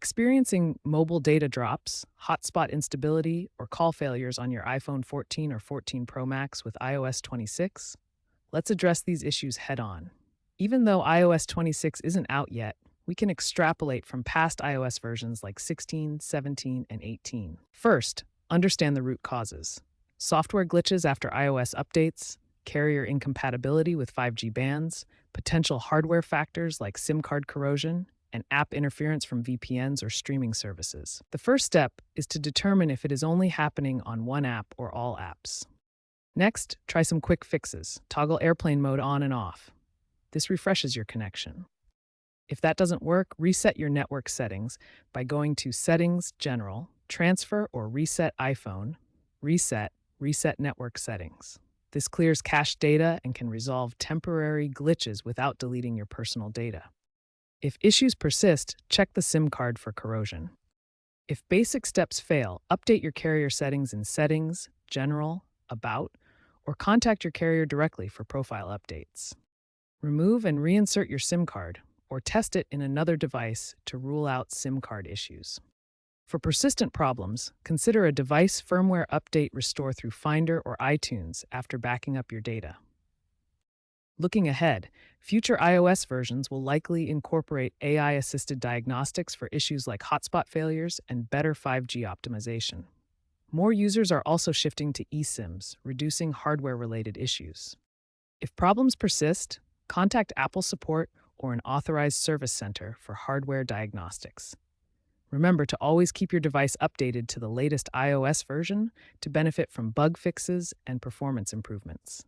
Experiencing mobile data drops, hotspot instability, or call failures on your iPhone 14 or 14 Pro Max with iOS 26? Let's address these issues head on. Even though iOS 26 isn't out yet, we can extrapolate from past iOS versions like 16, 17, and 18. First, understand the root causes. Software glitches after iOS updates, carrier incompatibility with 5G bands, potential hardware factors like SIM card corrosion, and app interference from VPNs or streaming services. The first step is to determine if it is only happening on one app or all apps. Next, try some quick fixes. Toggle airplane mode on and off. This refreshes your connection. If that doesn't work, reset your network settings by going to Settings, General, Transfer or Reset iPhone, Reset Network Settings. This clears cached data and can resolve temporary glitches without deleting your personal data. If issues persist, check the SIM card for corrosion. If basic steps fail, update your carrier settings in Settings, General, About, or contact your carrier directly for profile updates. Remove and reinsert your SIM card, or test it in another device to rule out SIM card issues. For persistent problems, consider a device firmware update restore through Finder or iTunes after backing up your data. Looking ahead, future iOS versions will likely incorporate AI-assisted diagnostics for issues like hotspot failures and better 5G optimization. More users are also shifting to eSIMs, reducing hardware-related issues. If problems persist, contact Apple support or an authorized service center for hardware diagnostics. Remember to always keep your device updated to the latest iOS version to benefit from bug fixes and performance improvements.